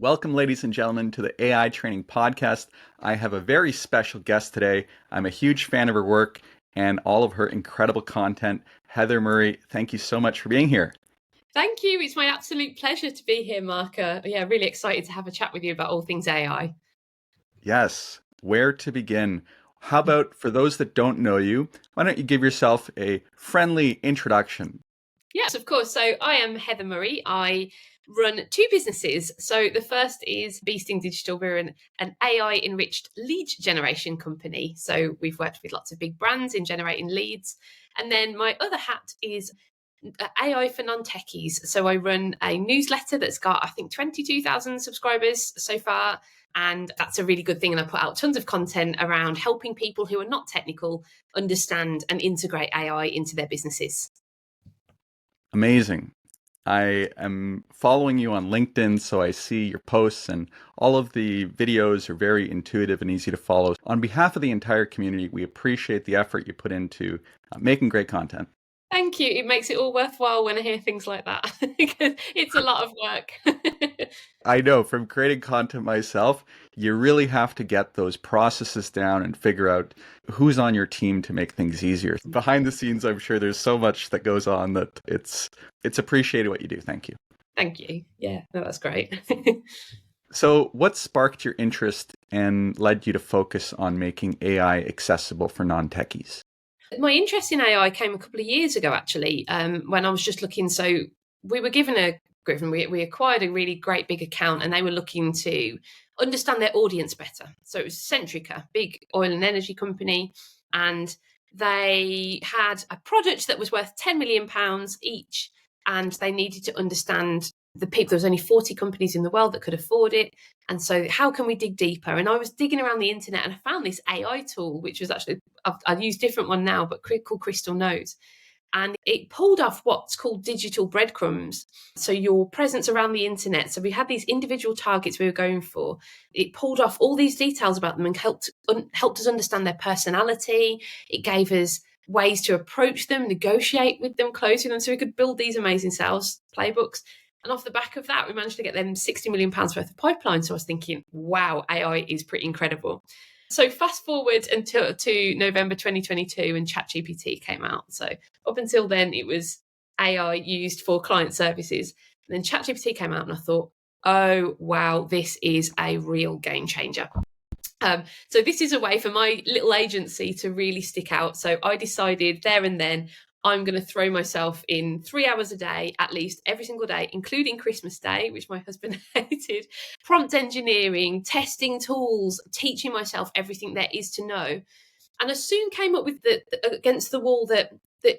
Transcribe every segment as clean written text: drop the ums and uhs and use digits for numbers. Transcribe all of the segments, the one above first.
Welcome, ladies and gentlemen, to the AI Training Podcast. I have a very special guest today. I'm a huge fan of her work and all of her incredible content. Heather Murray, thank you so much for being here. Thank you. It's my absolute pleasure to be here, Mark. Really excited to have a chat with you about all things AI. Yes, where to begin? How about, for those that don't know you, why don't you give yourself a friendly introduction? Yes, of course. So I am Heather Murray. I run two businesses. So the first is Beesting Digital. We're an AI enriched lead generation company. So we've worked with lots of big brands in generating leads. And then my other hat is AI for Non-Techies. So I run a newsletter that's got, I think, 22,000 subscribers so far. And that's a really good thing. And I put out tons of content around helping people who are not technical understand and integrate AI into their businesses. Amazing. I am following you on LinkedIn, so I see your posts, and all of the videos are very intuitive and easy to follow. On behalf of the entire community, we appreciate the effort you put into making great content. Thank you. It makes it all worthwhile when I hear things like that because it's a lot of work. I know from creating content myself, you really have to get those processes down and figure out who's on your team to make things easier. Behind the scenes, I'm sure there's so much that goes on that it's appreciated what you do. Thank you. Thank you. Yeah, no, that's great. So, what sparked your interest and led you to focus on making AI accessible for non-techies? My interest in AI came a couple of years ago, actually, when I was just looking. So we were we acquired a really great big account, and they were looking to understand their audience better. So it was Centrica, big oil and energy company, and they had a product that was worth £10 million each, and they needed to understand the people. There was only 40 companies in the world that could afford it. And so how can we dig deeper? And I was digging around the internet and I found this AI tool, which was actually, I use different one now, but called Crystal Knows. And it pulled off what's called digital breadcrumbs. So your presence around the internet. So we had these individual targets we were going for. It pulled off all these details about them and helped us understand their personality. It gave us ways to approach them, negotiate with them, close with them, so we could build these amazing sales playbooks. And off the back of that, we managed to get them £60 million worth of pipeline. So I was thinking, wow, AI is pretty incredible. So fast forward until to November 2022 and ChatGPT came out. So up until then, it was AI used for client services. And then ChatGPT came out and I thought, oh, wow, this is a real game changer. So this is a way for my little agency to really stick out. So I decided there and then I'm going to throw myself in 3 hours a day, at least every single day, including Christmas Day, which my husband hated, prompt engineering, testing tools, teaching myself everything there is to know. And I soon came up with against the wall that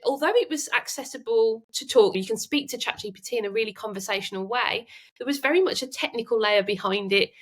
although it was accessible to talk, you can speak to ChatGPT in a really conversational way, there was very much a technical layer behind it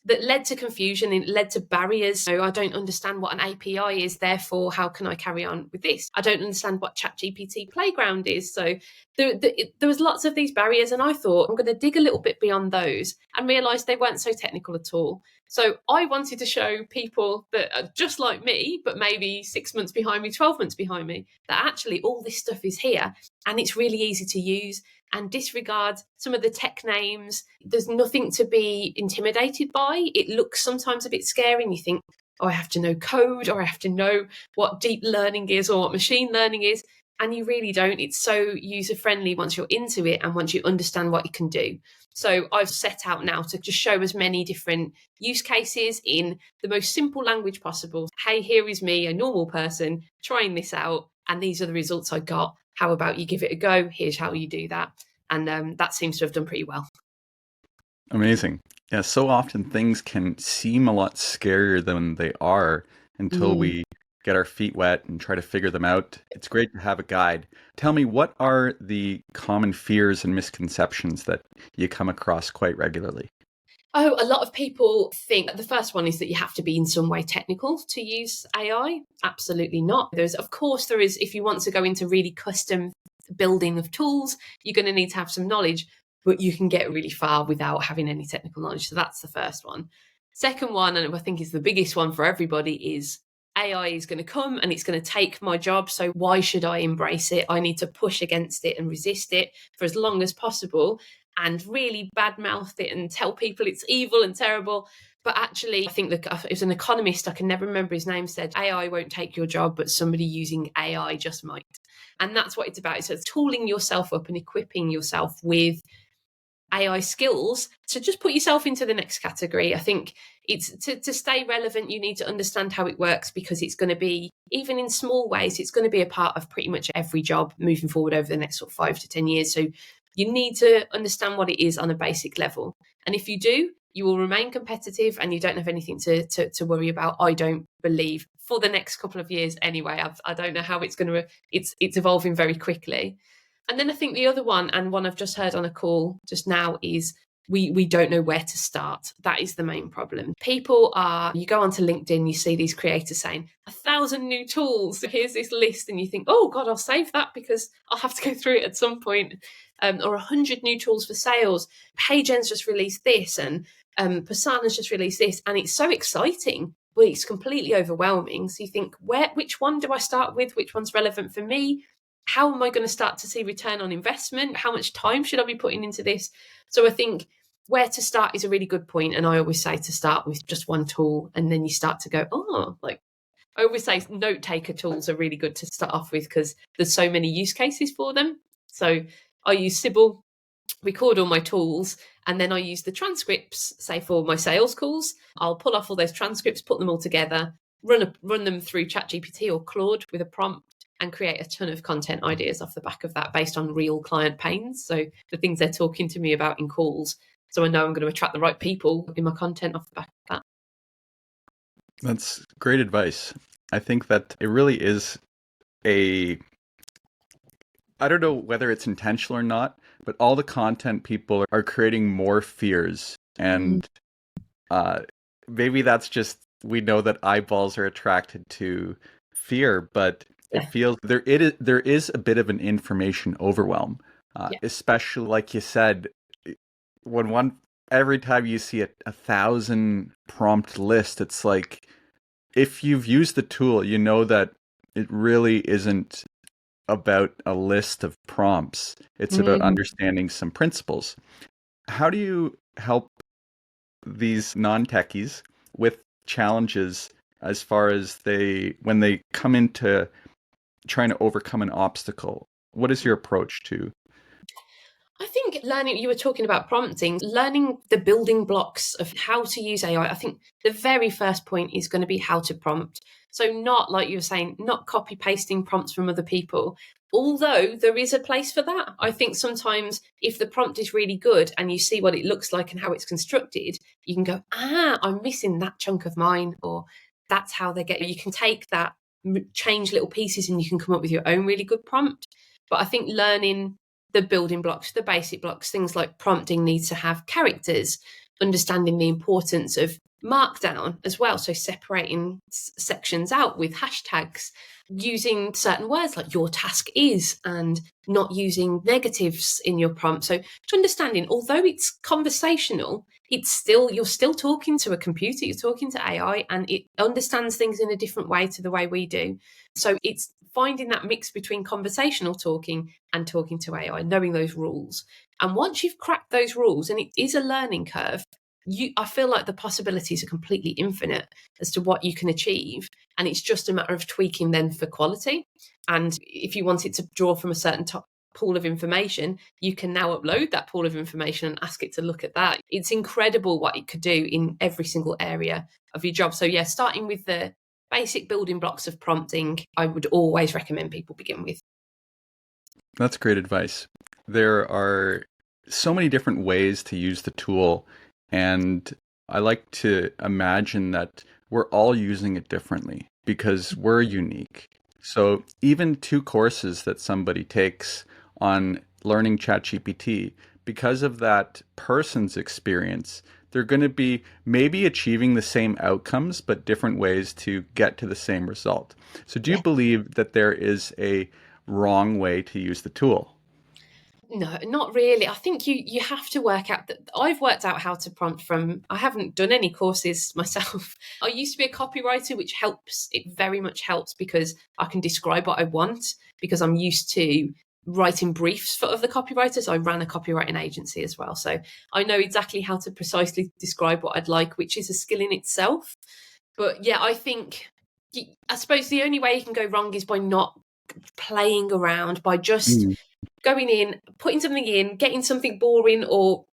that led to confusion and it led to barriers. So I don't understand what an API is, therefore, how can I carry on with this? I don't understand what ChatGPT Playground is. So there was lots of these barriers, and I thought I'm going to dig a little bit beyond those and realised they weren't so technical at all. So I wanted to show people that are just like me, but maybe 6 months behind me, 12 months behind me, that actually all this stuff is here and it's really easy to use, and disregard some of the tech names. There's nothing to be intimidated by. It looks sometimes a bit scary and you think, oh, I have to know code, or I have to know what deep learning is or what machine learning is. And you really don't. It's so user-friendly once you're into it and once you understand what it can do. So I've set out now to just show as many different use cases in the most simple language possible. Hey, here is me, a normal person, trying this out, and these are the results I got. How about you give it a go? Here's how you do that. And that seems to have done pretty well. Amazing. Yeah, so often things can seem a lot scarier than they are until we get our feet wet and try to figure them out. It's great to have a guide. Tell me, what are the common fears and misconceptions that you come across quite regularly? Oh, a lot of people think the first one is that you have to be in some way technical to use AI. Absolutely not. Of course, there is, if you want to go into really custom building of tools, you're going to need to have some knowledge, but you can get really far without having any technical knowledge. So that's the first one. Second one, and I think is the biggest one for everybody, is AI is going to come and it's going to take my job. So why should I embrace it? I need to push against it and resist it for as long as possible. and really badmouth it and tell people it's evil and terrible. But actually, I think it was an economist, I can never remember his name, said AI won't take your job, but somebody using AI just might. And that's what it's about. So it's tooling yourself up and equipping yourself with AI skills to just put yourself into the next category. I think it's to stay relevant, you need to understand how it works, because it's going to be, even in small ways, it's going to be a part of pretty much every job moving forward over the next sort of 5 to 10 years. So you need to understand what it is on a basic level. And if you do, you will remain competitive and you don't have anything to worry about, I don't believe, for the next couple of years anyway. I don't know how it's going to, it's evolving very quickly. And then I think the other one, and one I've just heard on a call just now, is we don't know where to start. That is the main problem. People are, you go onto LinkedIn, you see these creators saying 1,000 new tools. So here's this list, and you think, oh God, I'll save that because I'll have to go through it at some point. Or 100 new tools for sales. Haygen's just released this, and Persana's just released this, and it's so exciting. Well, it's completely overwhelming. So you think, which one do I start with? Which one's relevant for me? How am I going to start to see return on investment? How much time should I be putting into this? So I think where to start is a really good point. And I always say to start with just one tool, and then you start to go, oh, like I always say note taker tools are really good to start off with because there's so many use cases for them. So I use Sybil, record all my tools, and then I use the transcripts, say for my sales calls. I'll pull off all those transcripts, put them all together, run them through Chat GPT or Claude with a prompt, and create a ton of content ideas off the back of that based on real client pains. So the things they're talking to me about in calls. So I know I'm going to attract the right people in my content off the back of that. That's great advice. I think that it really is I don't know whether it's intentional or not, but all the content people are creating more fears. And maybe that's just, we know that eyeballs are attracted to fear, but it feels there is a bit of an information overwhelm, especially like you said, every time you see a 1,000 prompt list, it's like, if you've used the tool, you know that it really isn't about a list of prompts. It's about understanding some principles. How do you help these non-techies with challenges as far as when they come into trying to overcome an obstacle? What is your approach to? I think learning, you were talking about prompting, learning the building blocks of how to use AI. I think the very first point is going to be how to prompt. So not, like you were saying, not copy pasting prompts from other people, although there is a place for that. I think sometimes if the prompt is really good and you see what it looks like and how it's constructed, you can go, I'm missing that chunk of mine, or that's how they get. You can take that, change little pieces, and you can come up with your own really good prompt. But I think learning the building blocks, the basic blocks, things like prompting needs to have characters, understanding the importance of markdown as well. So separating sections out with hashtags, using certain words like your task is, and not using negatives in your prompt. So understanding, although it's conversational, you're still talking to a computer, you're talking to AI, and it understands things in a different way to the way we do. So it's finding that mix between conversational talking and talking to AI, knowing those rules. And once you've cracked those rules, and it is a learning curve, I feel like the possibilities are completely infinite as to what you can achieve. And it's just a matter of tweaking then for quality. And if you want it to draw from a certain pool of information, you can now upload that pool of information and ask it to look at that. It's incredible what it could do in every single area of your job. So yeah, starting with the basic building blocks of prompting, I would always recommend people begin with. That's great advice. There are so many different ways to use the tool, and I like to imagine that we're all using it differently because we're unique. So even 2 courses that somebody takes on learning ChatGPT, because of that person's experience, they're going to be maybe achieving the same outcomes, but different ways to get to the same result. So do you believe that there is a wrong way to use the tool? No, not really. I think you have to work out that I've worked out how to prompt from, I haven't done any courses myself. I used to be a copywriter, which helps. It very much helps because I can describe what I want, because I'm used to writing briefs for other copywriters. I ran a copywriting agency as well. So I know exactly how to precisely describe what I'd like, which is a skill in itself. But yeah, I suppose the only way you can go wrong is by not playing around, by just going in, putting something in, getting something boring or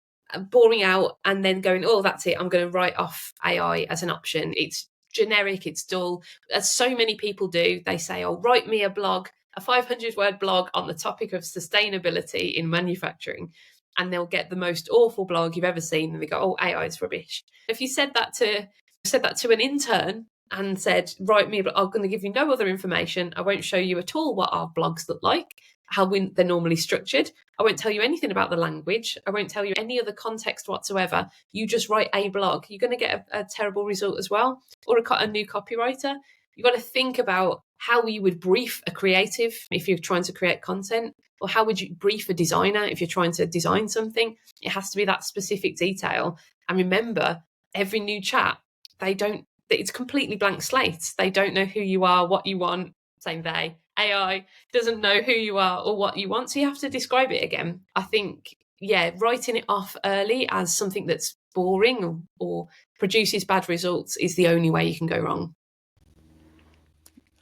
boring out, and then going, oh, that's it. I'm going to write off AI as an option. It's generic, it's dull, as so many people do. They say, oh, write me a blog, a 500-word blog on the topic of sustainability in manufacturing. And they'll get the most awful blog you've ever seen. And they go, oh, AI is rubbish. If you said that to an intern and said, write me, I'm going to give you no other information. I won't show you at all what our blogs look like, how they're normally structured. I won't tell you anything about the language. I won't tell you any other context whatsoever. You just write a blog. You're going to get a terrible result as well. Or a new copywriter. You've got to think about how you would brief a creative if you're trying to create content, or how would you brief a designer if you're trying to design something. It has to be that specific detail. And remember, every new chat, it's completely blank slate. They don't know who you are, what you want. Same they. AI doesn't know who you are or what you want. So you have to describe it again. I think, yeah, writing it off early as something that's boring or produces bad results is the only way you can go wrong.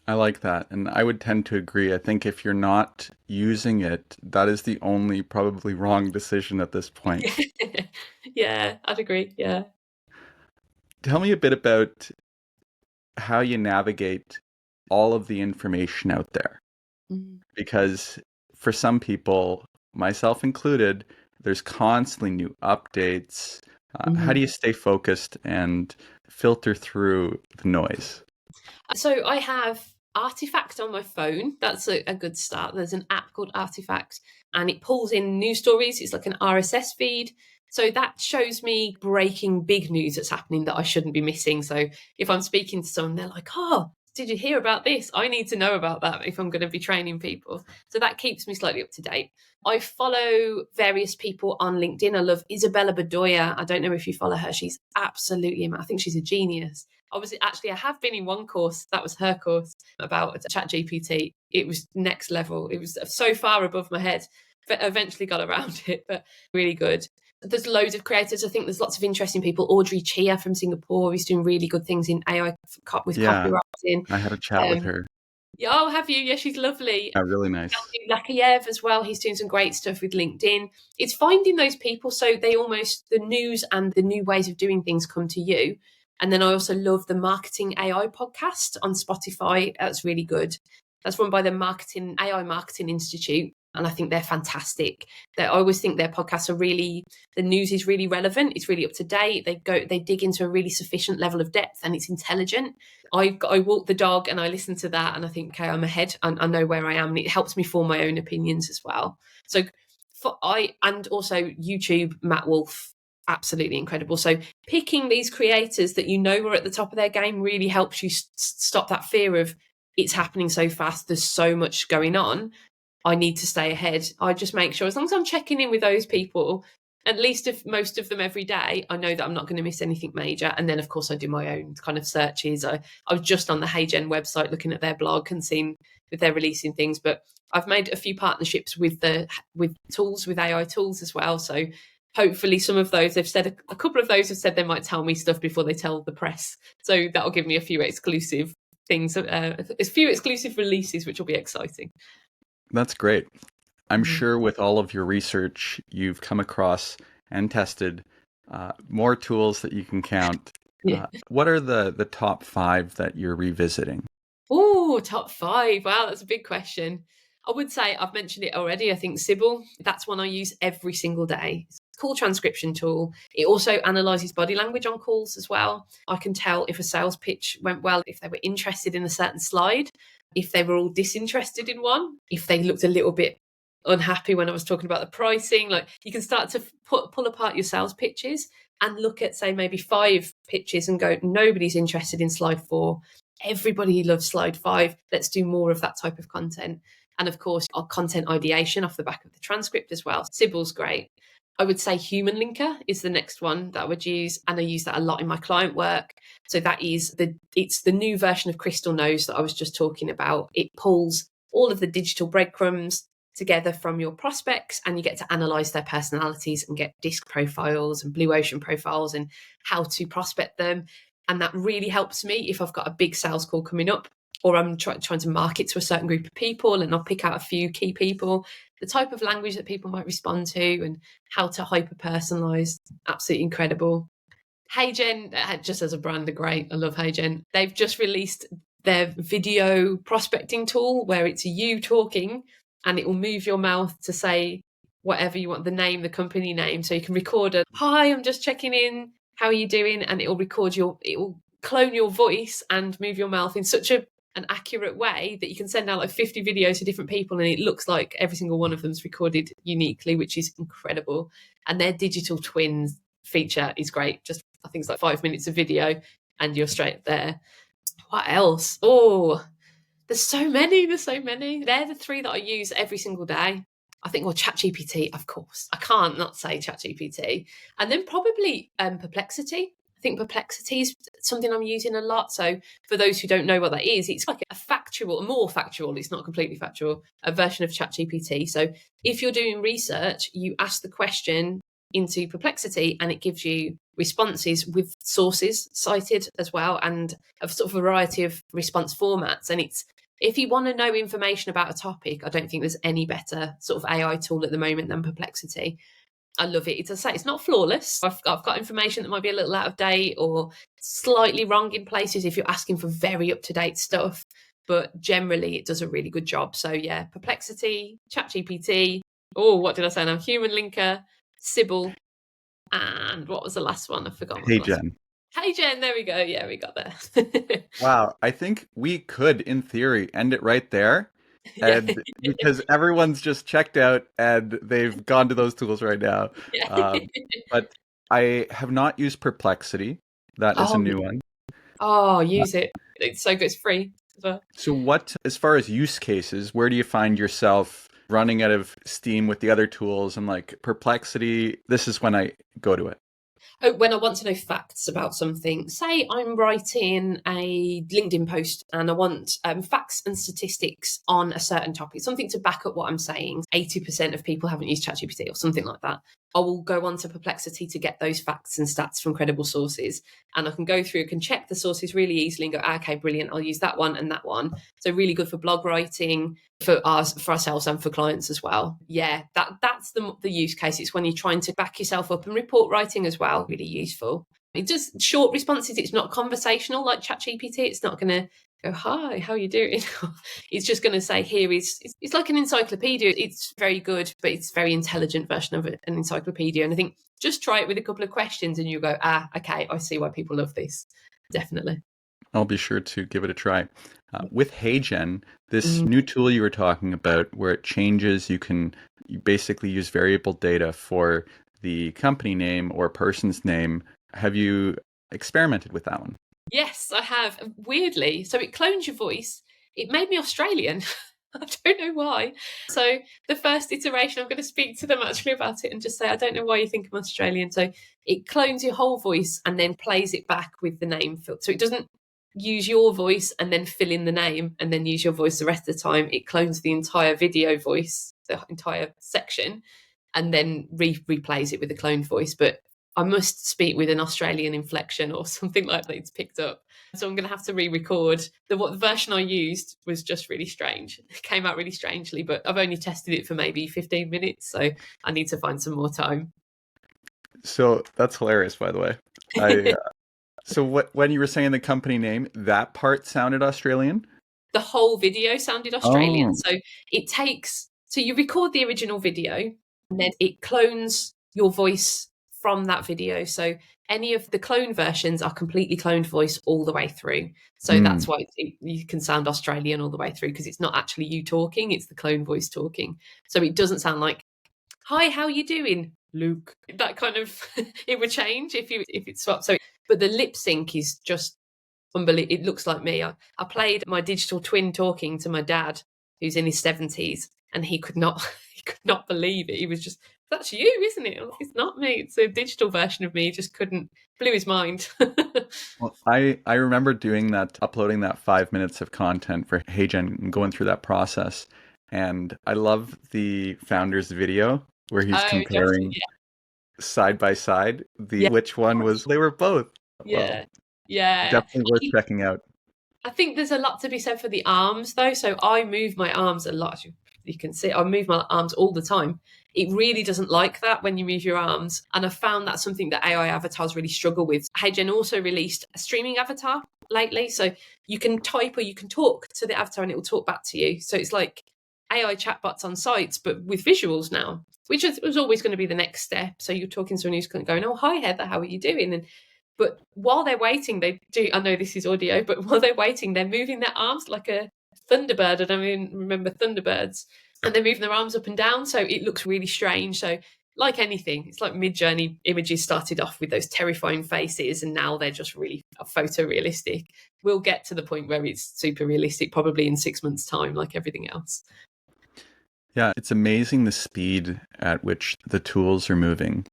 I like that. And I would tend to agree. I think if you're not using it, that is the only probably wrong decision at this point. Yeah, I'd agree. Yeah. Tell me a bit about how you navigate all of the information out there. Because for some people, myself included, there's constantly new updates. How do you stay focused and filter through the noise? So I have Artifact on my phone. That's a good start. There's an app called Artifact, and it pulls in news stories. It's like an RSS feed. So that shows me breaking big news that's happening that I shouldn't be missing. So if I'm speaking to someone, they're like, oh, did you hear about this? I need to know about that if I'm going to be training people. So that keeps me slightly up to date. I follow various people on LinkedIn. I love Isabella Bedoya. I don't know if you follow her. She's absolutely, I think she's a genius. I have been in one course, that was her course, about Chat GPT. It was next level. It was so far above my head, but eventually got around it, but really good. There's loads of creators. I think there's lots of interesting people. Audrey Chia from Singapore, who's doing really good things in AI with copywriting. I had a chat with her. Oh, have you? Yeah, she's lovely. Yeah, really nice. Lakayev as well. He's doing some great stuff with LinkedIn. It's finding those people so the news and the new ways of doing things come to you. And then I also love the Marketing AI podcast on Spotify. That's really good. That's run by the AI Marketing Institute. And I think they're fantastic. I always think their podcasts the news is really relevant. It's really up to date. They dig into a really sufficient level of depth, and it's intelligent. I walk the dog and I listen to that and I think, okay, I'm ahead and I know where I am. And it helps me form my own opinions as well. So and also YouTube, Matt Wolf, absolutely incredible. So picking these creators that you know are at the top of their game really helps you stop that fear of it's happening so fast. There's so much going on. I need to stay ahead. I just make sure as long as I'm checking in with those people, at least if most of them every day, I know that I'm not going to miss anything major. And then, of course, I do my own kind of searches. I was just on the Haygen website looking at their blog and seeing if they're releasing things. But I've made a few partnerships with AI tools as well. So hopefully some of those, they've said a couple of those have said they might tell me stuff before they tell the press. So that'll give me a few exclusive things, a few exclusive releases, which will be exciting. That's great. I'm sure with all of your research, you've come across and tested more tools that you can count. Yeah. What are the top 5 that you're revisiting? Oh, top 5. Wow, that's a big question. I would say I've mentioned it already. I think Sybil, that's one I use every single day. It's a call transcription tool. It also analyzes body language on calls as well. I can tell if a sales pitch went well, if they were interested in a certain slide, if they were all disinterested in one, if they looked a little bit unhappy when I was talking about the pricing. Like you can start to pull apart your sales pitches and look at, say, maybe 5 pitches and go, nobody's interested in slide 4. Everybody loves slide 5. Let's do more of that type of content. And of course, our content ideation off the back of the transcript as well. Sybil's great. I would say Human Linker is the next one that I would use, and I use that a lot in my client work. So that is it's the new version of Crystal Knows that I was just talking about. It pulls all of the digital breadcrumbs, together from your prospects, and you get to analyze their personalities and get disc profiles and blue ocean profiles and how to prospect them. And that really helps me if I've got a big sales call coming up, or I'm trying to market to a certain group of people, and I'll pick out a few key people, the type of language that people might respond to, and how to hyper personalize. Absolutely incredible. Haygen, just as a brand, are great. I love Haygen. They've just released their video prospecting tool where it's you talking and it will move your mouth to say whatever you want, the name, the company name. So you can record a, hi, I'm just checking in. How are you doing? And it will record it will clone your voice and move your mouth in such an accurate way that you can send out like 50 videos to different people and it looks like every single one of them's recorded uniquely, which is incredible. And their digital twins feature is great. Just, I think it's like 5 minutes of video and you're straight there. What else? Oh, there's so many. They're the three that I use every single day. I think, well, Chat GPT, of course. I can't not say Chat GPT. And then probably Perplexity. I think Perplexity is something I'm using a lot. So for those who don't know what that is, it's like a more factual, it's not completely factual, a version of Chat GPT. So if you're doing research, you ask the question into Perplexity and it gives you responses with sources cited as well, and a sort of variety of response formats. And it's, if you want to know information about a topic, I don't think there's any better sort of AI tool at the moment than Perplexity. I love it. It's not flawless. I've got information that might be a little out of date or slightly wrong in places if you're asking for very up-to-date stuff. But generally, it does a really good job. So yeah, Perplexity, ChatGPT. Oh, what did I say now? Human Linker, Sybil, and what was the last one? I've forgotten what the last one. Haygen. Hey Jen, there we go. Yeah, we got there. Wow, I think we could, in theory, end it right there. Yeah. And because everyone's just checked out and they've gone to those tools right now. Yeah. But I have not used Perplexity. That is a Oh, new one. use it. It's so good. It's free as well. So what, as far as use cases, where do you find yourself running out of steam with the other tools and like Perplexity? This is when I go to it. Oh, when I want to know facts about something, say I'm writing a LinkedIn post and I want facts and statistics on a certain topic, something to back up what I'm saying. 80% of people haven't used ChatGPT or something like that. I will go on to Perplexity to get those facts and stats from credible sources. And I can go through, can check the sources really easily and go, okay, brilliant, I'll use that one and that one. So really good for blog writing, for ourselves and for clients as well. Yeah, that's the use case. It's when you're trying to back yourself up, and report writing as well, really useful. It does short responses. It's not conversational like ChatGPT. It's not going to go, hi, how are you doing? It's just going to say, here is, it's like an encyclopedia. It's very good, but it's a very intelligent version of an encyclopedia. And I think just try it with a couple of questions and you go, okay, I see why people love this. Definitely. I'll be sure to give it a try. With Haygen, this new tool you were talking about, where it changes, you basically use variable data for the company name or person's name. Have you experimented with that one? Yes, I have. Weirdly, so it clones your voice. It made me Australian. I don't know why. So the first iteration, I'm going to speak to them actually about it and just say, I don't know why you think I'm Australian. So it clones your whole voice and then plays it back with the name. So it doesn't use your voice and then fill in the name and then use your voice the rest of the time. It clones the entire video voice, the entire section, and then replays it with a cloned voice. But I must speak with an Australian inflection or something like that it's picked up. So I'm going to have to re-record. The version I used was just really strange. It came out really strangely, but I've only tested it for maybe 15 minutes, so I need to find some more time. So that's hilarious, by the way. So when you were saying the company name, that part sounded Australian? The whole video sounded Australian. So you record the original video and then it clones your voice from that video. So any of the clone versions are completely cloned voice all the way through. So that's why you can sound Australian all the way through, because it's not actually you talking, it's the clone voice talking. So it doesn't sound like, hi, how are you doing, Luke? That kind of, it would change if it swapped. So, but the lip sync is just unbelievable. It looks like me. I played my digital twin talking to my dad, who's in his 70s, and he could not believe it. He was just, that's you, isn't it? It's not me. It's a digital version of me. He just blew his mind. Well, I remember doing that, uploading that 5 minutes of content for Haygen and going through that process. And I love the founder's video where he's Oh, gotcha. comparing side by side Yeah, which one was, they were both. Well, yeah, yeah. definitely worth checking out. I think there's a lot to be said for the arms, though. So I move my arms a lot. You can see I move my arms all the time. It really doesn't like that when you move your arms. And I found that's something that AI avatars really struggle with. Haygen also released a streaming avatar lately. So you can type or you can talk to the avatar and it will talk back to you. So it's like AI chatbots on sites, but with visuals now, which was always going to be the next step. So you're talking to someone who's going, oh, hi, Heather, how are you doing? And but while they're waiting, they do. I know this is audio, but while they're waiting, they're moving their arms like a thunderbird. I don't even remember thunderbirds, and they're moving their arms up and down. So it looks really strange. So, like anything, it's like Mid-Journey images started off with those terrifying faces, and now they're just really photorealistic. We'll get to the point where it's super realistic, probably in 6 months' time, like everything else. Yeah, it's amazing the speed at which the tools are moving.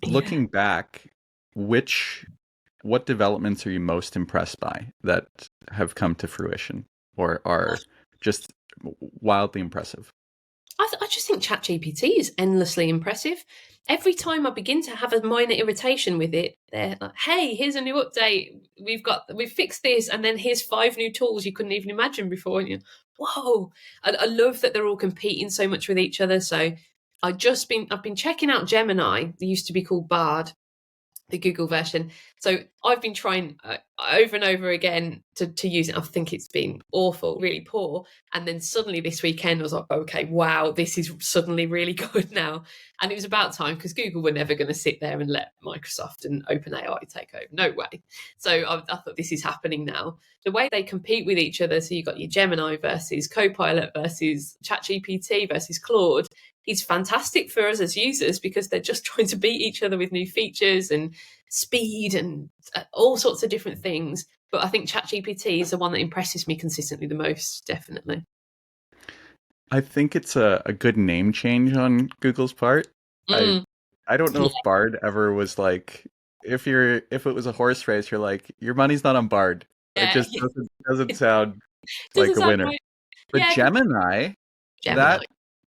Looking back, what developments are you most impressed by that have come to fruition or are just wildly impressive? I just think ChatGPT is endlessly impressive. Every time I begin to have a minor irritation with it, they're like, "Hey, here's a new update. We've fixed this, and then here's 5 new tools you couldn't even imagine before." And whoa! I love that they're all competing so much with each other. So I've been checking out Gemini. It used to be called Bard, the Google version. So I've been trying over and over again to use it. I think it's been awful, really poor. And then suddenly this weekend I was like, okay, wow, this is suddenly really good now. And it was about time because Google were never going to sit there and let Microsoft and OpenAI take over. No way. So I thought this is happening now. The way they compete with each other. So you've got your Gemini versus Copilot versus ChatGPT versus Claude. It's fantastic for us as users because they're just trying to beat each other with new features and speed and all sorts of different things. But I think ChatGPT is the one that impresses me consistently the most, definitely. I think it's a good name change on Google's part. I Mm, I don't know yeah, if Bard ever was like, if it was a horse race, you're like, your money's not on Bard. It yeah, just doesn't sound doesn't like a sound winner. right. But Yeah, Gemini, Gemini.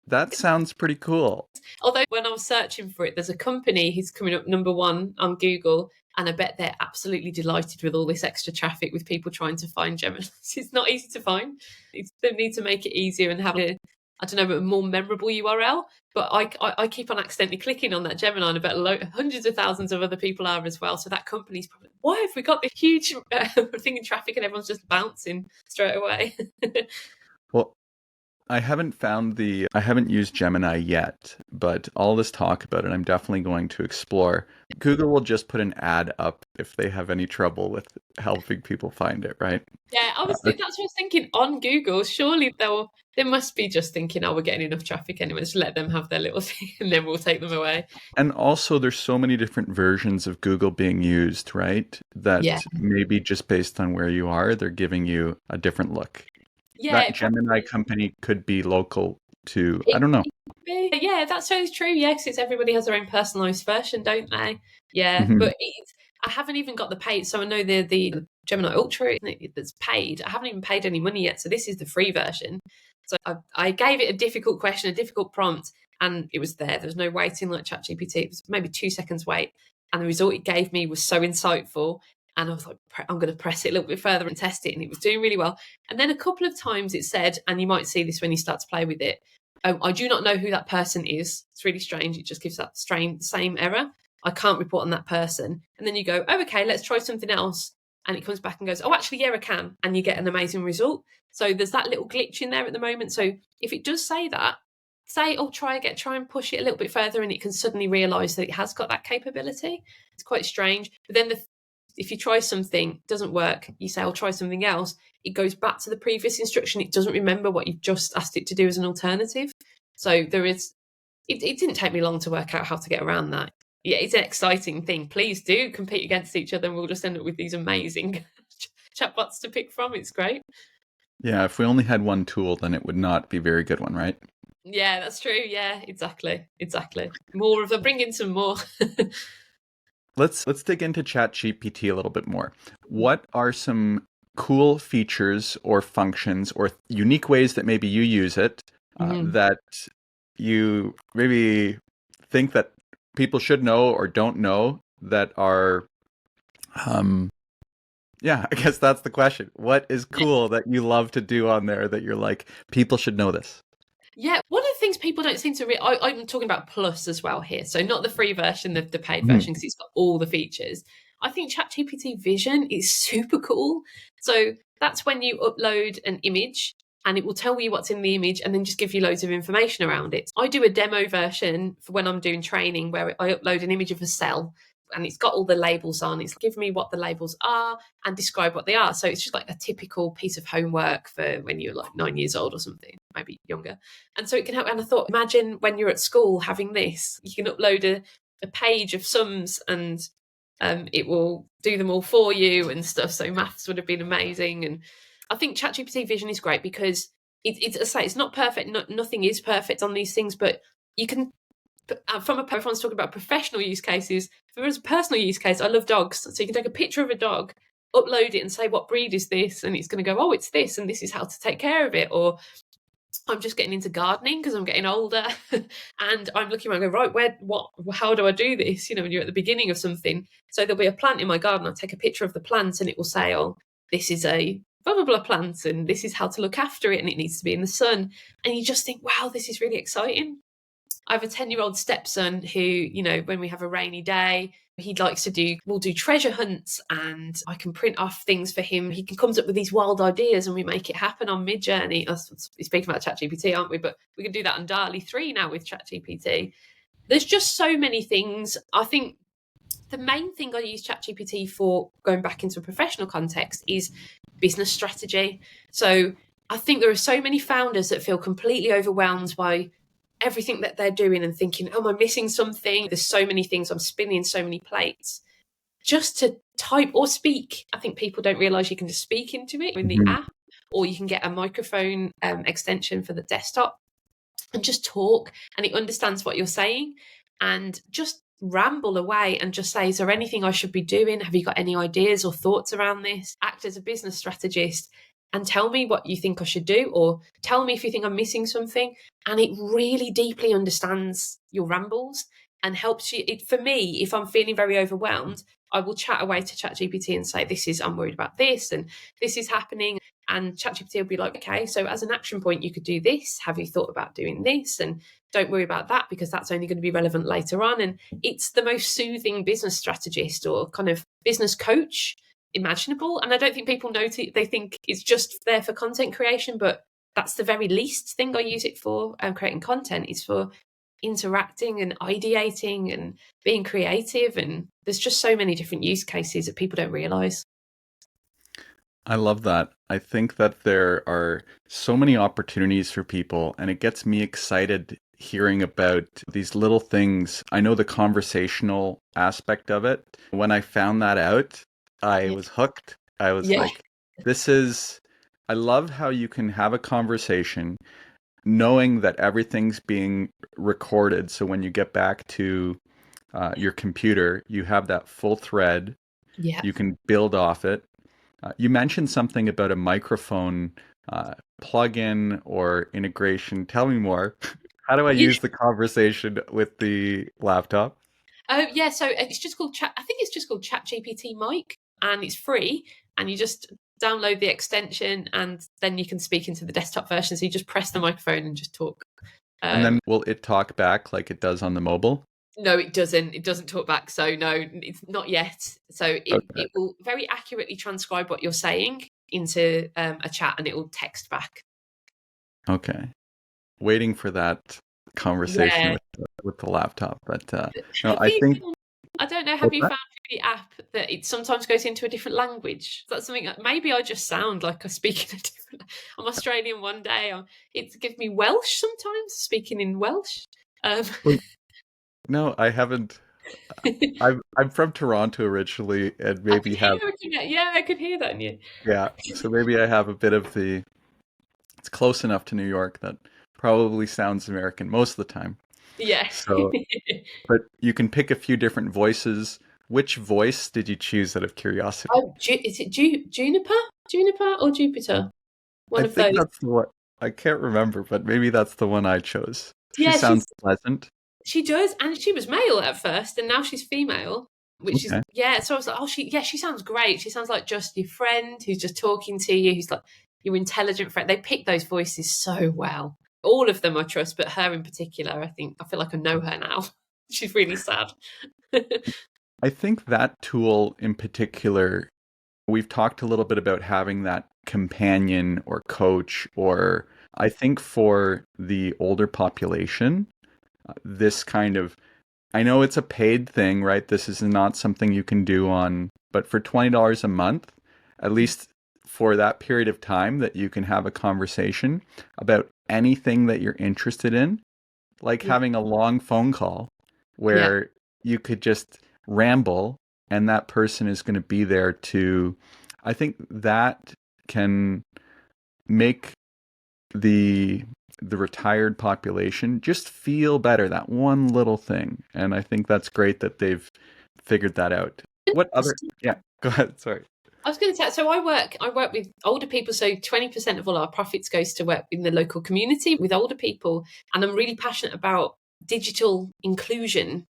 that sounds pretty cool. Although when I was searching for it, there's a company who's coming up number one on Google, and I bet they're absolutely delighted with all this extra traffic with people trying to find Gemini. It's not easy to find. They need to make it easier and have I don't know, a more memorable URL. But I keep on accidentally clicking on that Gemini, and I bet hundreds of thousands of other people are as well. So that company's probably, why have we got this huge thing in traffic and everyone's just bouncing straight away? Well, I haven't used Gemini yet, but all this talk about it, I'm definitely going to explore. Google will just put an ad up if they have any trouble with helping people find it, right? Yeah, that's what I was thinking on Google. Surely they must be just thinking, oh, we're getting enough traffic anyway, just let them have their little thing and then we'll take them away. And also, there's so many different versions of Google being used, right? Yeah. That maybe just based on where you are, they're giving you a different look. Yeah, That Gemini company could be local to, I it, don't know. it could be. Yeah, that's so true. Yes, it's everybody has their own personalized version, don't they? Yeah, Mhm. but I haven't even got the paid. So I know the Gemini Ultra that's paid. I haven't even paid any money yet. So this is the free version. So I gave it a difficult question, a difficult prompt, and it was there. There was no waiting like ChatGPT. It was maybe 2 seconds wait, and the result it gave me was so insightful. And I was like, I'm going to press it a little bit further and test it, and it was doing really well. And then a couple of times it said, and you might see this when you start to play with it, I do not know who that person is. It's really strange. It just gives that strange same error. I can't report on that person. And then you go, oh, okay, let's try something else. And it comes back and goes, oh, actually, yeah, I can. And you get an amazing result. So there's that little glitch in there at the moment. So if it does say that, say, oh, try and push it a little bit further, and it can suddenly realize that it has got that capability. It's quite strange. But then if you try something, it doesn't work, you say, I'll try something else, it goes back to the previous instruction. It doesn't remember what you've just asked it to do as an alternative. So it didn't take me long to work out how to get around that. Yeah, it's an exciting thing. Please do compete against each other and we'll just end up with these amazing chatbots to pick from. It's great. Yeah, if we only had one tool, then it would not be a very good one, right? Yeah, that's true. Yeah, exactly. More of them. Bring in some more. Let's dig into ChatGPT a little bit more. What are some cool features or functions or unique ways that maybe you use it Mhm. that you maybe think that people should know or don't know that are, um, yeah, I guess that's the question. What is cool that you love to do on there that you're like, people should know this? Yeah, one of the things people don't seem to I'm talking about Plus as well here, so not the free version, the paid Mhm. version, because it's got all the features. I think ChatGPT Vision is super cool. So that's when you upload an image and it will tell you what's in the image and then just give you loads of information around it. I do a demo version for when I'm doing training where I upload an image of a cell and it's got all the labels on. It's give me what the labels are and describe what they are. So it's just like a typical piece of homework for when you're like 9 years old or something, maybe younger. And so it can help. And I thought, imagine when you're at school having this, you can upload a page of sums and it will do them all for you and stuff. So maths would have been amazing. And I think ChatGPT Vision is great because it's, as I say, it's not perfect. Nothing is perfect on these things, but you can, everyone's talking about professional use cases. For a personal use case, I love dogs. So you can take a picture of a dog, upload it and say, what breed is this? And it's going to go, oh, it's this. And this is how to take care of it. Or I'm just getting into gardening because I'm getting older, and I'm looking around, and go right, how do I do this? You know, when you're at the beginning of something, so there'll be a plant in my garden. I take a picture of the plant, and it will say, "Oh, this is a blah blah blah plant, and this is how to look after it, and it needs to be in the sun." And you just think, wow, this is really exciting. I have a 10-year-old stepson who, when we have a rainy day, he likes to we'll do treasure hunts and I can print off things for him. He comes up with these wild ideas and we make it happen on Mid-Journey. Speaking about ChatGPT, aren't we? But we can do that on DALI 3 now with ChatGPT. There's just so many things. I think the main thing I use ChatGPT for, going back into a professional context, is business strategy. So I think there are so many founders that feel completely overwhelmed by everything that they're doing and thinking, oh, am I missing something? There's so many things, I'm spinning so many plates. Just to type or speak. I think people don't realize you can just speak into it in the Mhm. app, or you can get a microphone extension for the desktop and just talk, and it understands what you're saying, and just ramble away and just say, is there anything I should be doing? Have you got any ideas or thoughts around this? Act as a business strategist and tell me what you think I should do, or tell me if you think I'm missing something. And it really deeply understands your rambles and helps you. For me, if I'm feeling very overwhelmed, I will chat away to ChatGPT and say, I'm worried about this and this is happening. And ChatGPT will be like, okay, so as an action point, you could do this. Have you thought about doing this? And don't worry about that because that's only going to be relevant later on. And it's the most soothing business strategist or kind of business coach imaginable. And I don't think people notice, they think it's just there for content creation, but that's the very least thing I use it for. Creating content is for interacting and ideating and being creative. And there's just so many different use cases that people don't realize. I love that. I think that there are so many opportunities for people, and it gets me excited hearing about these little things. I know the conversational aspect of it. When I found that out, I Yeah. was hooked. I was Yeah. like, this is, I love how you can have a conversation knowing that everything's being recorded. So when you get back to your computer, you have that full thread. Yeah. You can build off it. You mentioned something about a microphone plugin or integration. Tell me more. How do I Yeah. use the conversation with the laptop? Oh, yeah. So it's just called Chat. I think it's just called Chat GPT Mic, and it's free. And you just download the extension, and then you can speak into the desktop version. So you just press the microphone and just talk. And then Um, will it talk back like it does on the mobile? no, it doesn't. It doesn't talk back. So no, it's not yet. So Okay. it will very accurately transcribe what you're saying into a chat, and it will text back. Okay. Waiting for that conversation Yeah. with the laptop. But no, Have I you think I don't know, have what's you that? found through the app that it sometimes goes into a different language? That's something that maybe I just sound like I speak in a different. I'm Australian one day. It gives me Welsh sometimes, speaking in Welsh. Um, Well, no, I haven't. I'm from Toronto originally, and I maybe could hear, have, yeah, I could hear that in you. yeah. So maybe I have a bit of the. It's close enough to New York that probably sounds American most of the time. Yeah. So, but you can pick a few different voices Which voice did you choose out of curiosity? Oh, is it Juniper? Juniper or Jupiter? I One of think those. that's the one. I can't remember, but maybe that's the one I chose. She Yeah, sounds pleasant. she does, and she was male at first, and now she's female, which is Okay. yeah. So I was like, oh, she sounds great. She sounds like just your friend who's just talking to you, who's like your intelligent friend. They pick those voices so well. All of them I trust, but her in particular, I feel like I know her now. She's really sad. I think that tool in particular, we've talked a little bit about having that companion or coach, or I think for the older population, this kind of, I know it's a paid thing, right? This is not something you can do on, but for $20 a month, at least for that period of time that you can have a conversation about anything that you're interested in, like Yeah, having a long phone call yeah, where you could just ramble and that person is going to be there to, I think that can make the the retired population just feel better, that one little thing. And I think that's great that they've figured that out. What other, yeah, go ahead, sorry. I was going to say, so I work with older people. So 20% of all our profits goes to work in the local community with older people, and I'm really passionate about digital inclusion.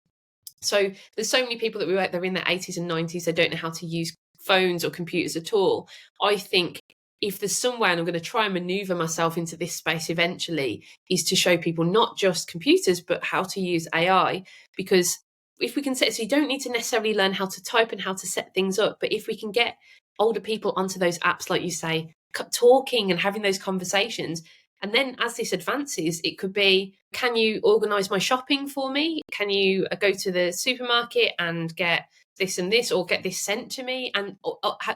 So there's so many people that we work. They're in their 80s and 90s. They don't know how to use phones or computers at all. I think if there's somewhere, and I'm going to try and maneuver myself into this space eventually, is to show people not just computers but how to use AI, because if we can set, so you don't need to necessarily learn how to type and how to set things up, but if we can get older people onto those apps, like you say, talking and having those conversations. And then as this advances, it could be, can you organize my shopping for me? Can you go to the supermarket and get this and this, or get this sent to me? And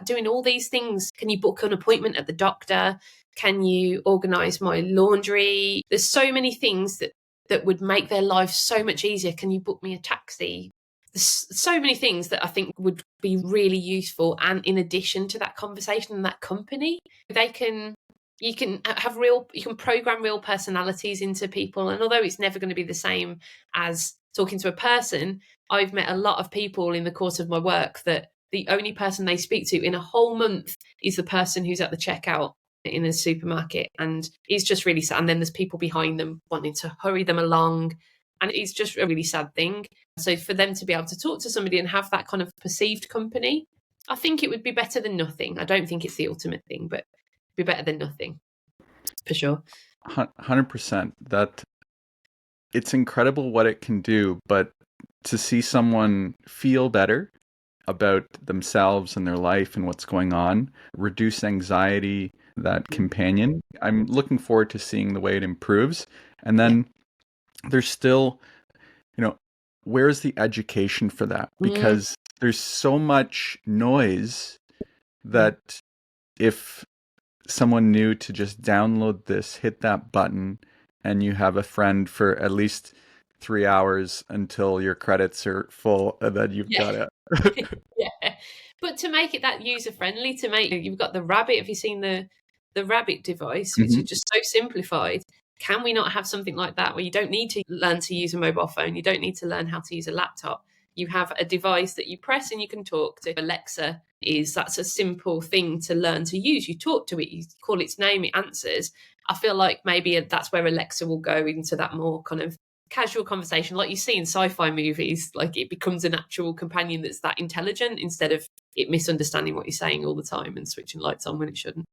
doing all these things, can you book an appointment at the doctor? Can you organize my laundry? There's so many things that would make their life so much easier. Can you book me a taxi? There's so many things that I think would be really useful. And in addition to that conversation and that company, they can you can have real you can program real personalities into people. And although it's never going to be the same as talking to a person, I've met a lot of people in the course of my work that the only person they speak to in a whole month is the person who's at the checkout in a supermarket. And it's just really sad. And then there's people behind them wanting to hurry them along, and it's just a really sad thing. So for them to be able to talk to somebody and have that kind of perceived company, I think it would be better than nothing. I don't think it's the ultimate thing, but be better than nothing for sure. 100%. That it's incredible what it can do, but to see someone feel better about themselves and their life and what's going on, reduce anxiety, that companion. I'm looking forward to seeing the way it improves. And Yeah. then there's still, you know, where's the education for that? Mm, Because there's so much noise yeah. that if someone new to just download this, hit that button, and you have a friend for at least 3 hours until your credits are full, and then you've Yeah. got it. Yeah. But to make it that user friendly, to make you've got the rabbit. Have you seen the rabbit device, which is Mhm. just so simplified? Can we not have something like that where you don't need to learn to use a mobile phone? You don't need to learn how to use a laptop. You have a device that you press and you can talk to. Alexa is that's a simple thing to learn to use. You talk to it, you call its name, it answers. I feel like maybe that's where Alexa will go into that more kind of casual conversation, like you see in sci-fi movies. Like it becomes an actual companion that's that intelligent, instead of it misunderstanding what you're saying all the time and switching lights on when it shouldn't.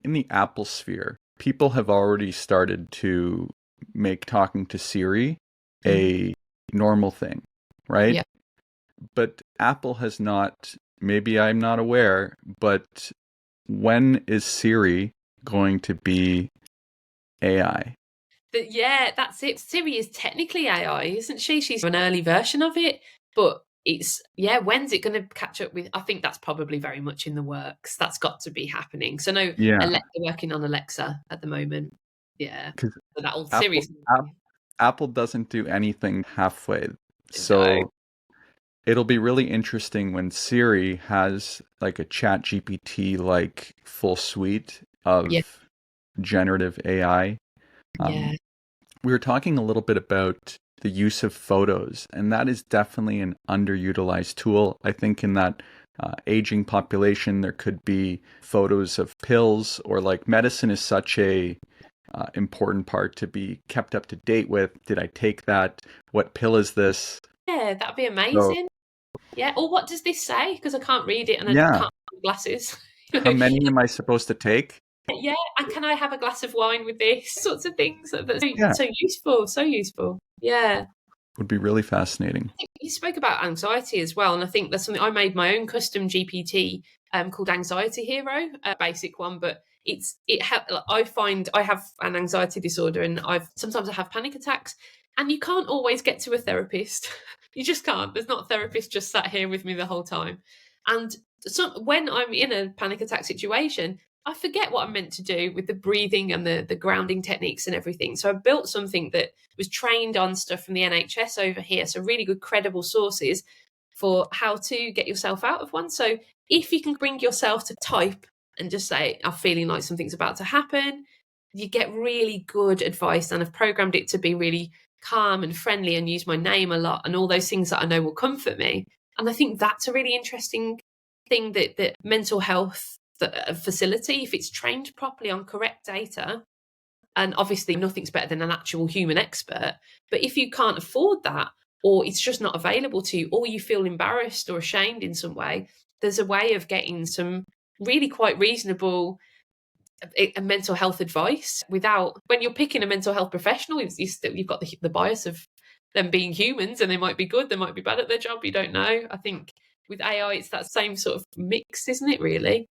In the Apple sphere, people have already started to make talking to Siri Mm. a normal thing, right? Yeah. But Apple has not, maybe I'm not aware, but when is Siri going to be AI? Yeah, that's it. Siri is technically AI, isn't she? She's an early version of it, but it's yeah. When's it going to catch up with? I think that's probably very much in the works. That's got to be happening. So no, Yeah, Alexa working on Alexa at the moment. Yeah, because so that old Apple, Siri's Apple doesn't do anything halfway. no. So it'll be really interesting when Siri has like a Chat GPT like full suite Yeah, of generative AI. Um, yeah. we were talking a little bit about the use of photos. And that is definitely an underutilized tool. I think in that aging population, there could be photos of pills, or like medicine is such a important part to be kept up to date with. Did I take that? What pill is this? Yeah, that'd be So, amazing. Yeah. Or what does this say? Because I can't read it and I yeah. can't find glasses. How many am I supposed to take? Yeah, and can I have a glass of wine with this? Sorts of things. That's Yeah, so useful. So useful. Yeah. would be really fascinating. You spoke about anxiety as well, and I think that's something I made my own custom GPT called Anxiety Hero, a basic one, but I find I have an anxiety disorder, and sometimes I have panic attacks, and you can't always get to a therapist. You just can't. There's not a therapist just sat here with me the whole time, and when I'm in a panic attack situation, I forget what I'm meant to do with the breathing and the grounding techniques and everything. So I built something that was trained on stuff from the NHS over here. So really good, credible sources for how to get yourself out of one. So if you can bring yourself to type and just say, I'm feeling like something's about to happen, you get really good advice. And I've programmed it to be really calm and friendly and use my name a lot and all those things that I know will comfort me. And I think that's a really interesting thing, that mental health facility, if it's trained properly on correct data, and obviously nothing's better than an actual human expert, but if you can't afford that, or it's just not available to you, or you feel embarrassed or ashamed in some way, there's a way of getting some really quite reasonable mental health advice without, when you're picking a mental health professional, you've got the bias of them being humans, and they might be good, they might be bad at their job, you don't know. I think with AI, it's that same sort of mix, isn't it, really?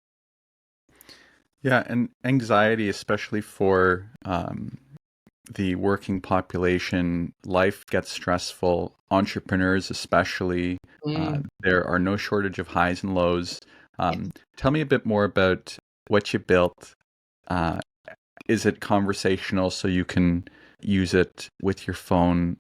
Yeah, and anxiety, especially for the working population, life gets stressful. Entrepreneurs, especially, there are no shortage of highs and lows. Tell me a bit more about what you built. Uh, is it conversational so you can use it with your phone?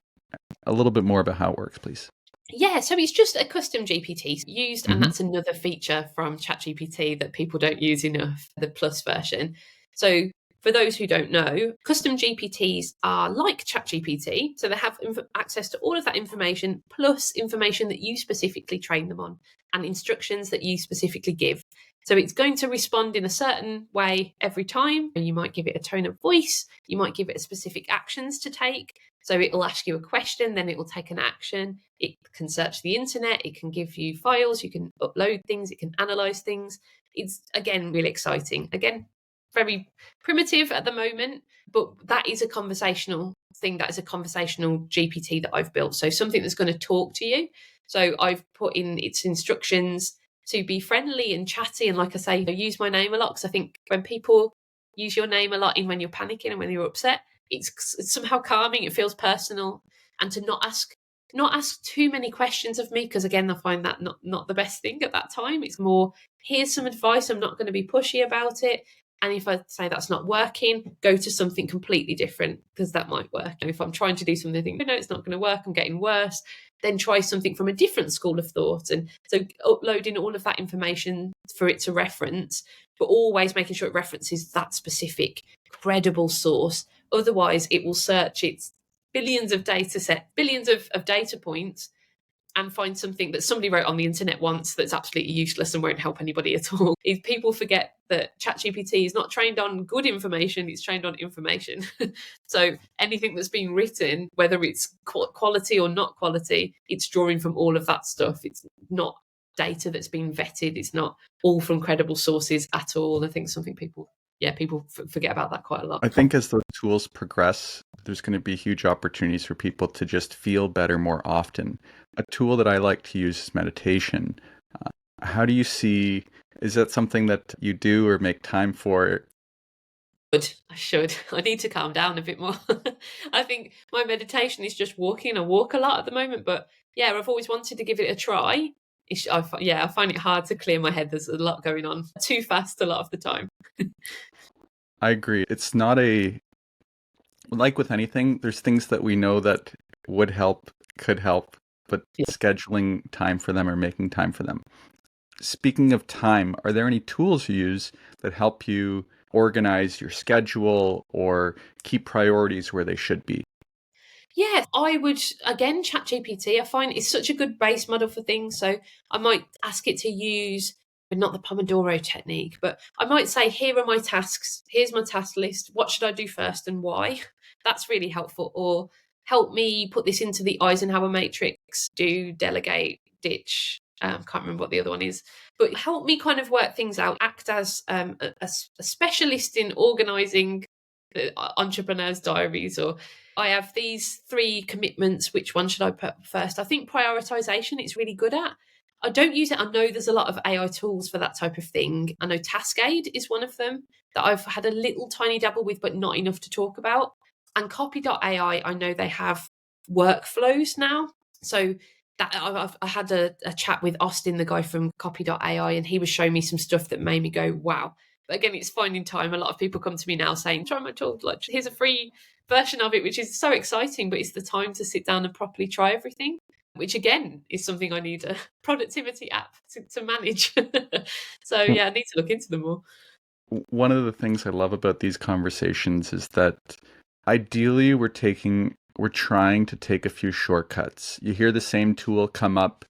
A little bit more about how it works, please. Yeah, so it's just a custom GPT used, and Hmm. that's another feature from ChatGPT that people don't use enough, the plus version. So, for those who don't know, custom GPTs are like ChatGPT, so they have access to all of that information, plus information that you specifically train them on and instructions that you specifically give. So, it's going to respond in a certain way every time. You might give it a tone of voice, you might give it a specific actions to take. So it'll ask you a question, then it will take an action. It can search the internet, it can give you files, you can upload things, it can analyze things. It's, again, really exciting. Again, very primitive at the moment, but that is a conversational thing. That is a conversational GPT that I've built. So something that's going to talk to you. So I've put in its instructions to be friendly and chatty. And like I say, I use my name a lot, because I think when people use your name a lot, even when you're panicking and when you're upset, it's somehow calming. It feels personal, and to not ask too many questions of me, because again, I find that not the best thing at that time. It's more, here's some advice. I'm not going to be pushy about it. And if I say that's not working, go to something completely different, because that might work. And if I'm trying to do something, I think, no, it's not going to work, I'm getting worse, then try something from a different school of thought. And so uploading all of that information for it to reference, but always making sure it references that specific credible source. Otherwise, it will search its billions of billions of data points, and find something that somebody wrote on the internet once that's absolutely useless and won't help anybody at all. If people forget that ChatGPT is not trained on good information, it's trained on information. So anything that's being written, whether it's quality or not quality, it's drawing from all of that stuff. It's not data that's been vetted. It's not all from credible sources at all. I think something people forget about that quite a lot. I think as those tools progress, there's going to be huge opportunities for people to just feel better more often. A tool that I like to use is meditation. How do you see, is that something that you do or make time for? I should. I need to calm down a bit more. I think my meditation is just walking. I walk a lot at the moment, but yeah, I've always wanted to give it a try. I find it hard to clear my head. There's a lot going on too fast a lot of the time. I agree. It's not like with anything, there's things that we know that would help, could help, but Yeah. scheduling time for them or making time for them. Speaking of time, are there any tools you use that help you organize your schedule or keep priorities where they should be? Yeah, I would, again, Chat GPT, I find it's such a good base model for things. So I might ask it to use, but not the Pomodoro technique, but I might say, here are my tasks. Here's my task list. What should I do first and why? That's really helpful. Or help me put this into the Eisenhower matrix, do, delegate, ditch. Can't remember what the other one is, but help me kind of work things out, act as a specialist in organizing entrepreneurs' diaries, or I have these 3 commitments. Which one should I put first? I think prioritization it's really good at. I don't use it. I know there's a lot of AI tools for that type of thing. I know Taskade is one of them that I've had a little tiny dabble with, but not enough to talk about. And Copy.ai, I know they have workflows now. So that I had a chat with Austin, the guy from Copy.ai, and he was showing me some stuff that made me go, wow. But again, it's finding time. A lot of people come to me now saying, try my tool. Like, here's a free version of it, which is so exciting, but it's the time to sit down and properly try everything, which again is something I need a productivity app to manage. So yeah, I need to look into them more. One of the things I love about these conversations is that ideally we're trying to take a few shortcuts. You hear the same tool come up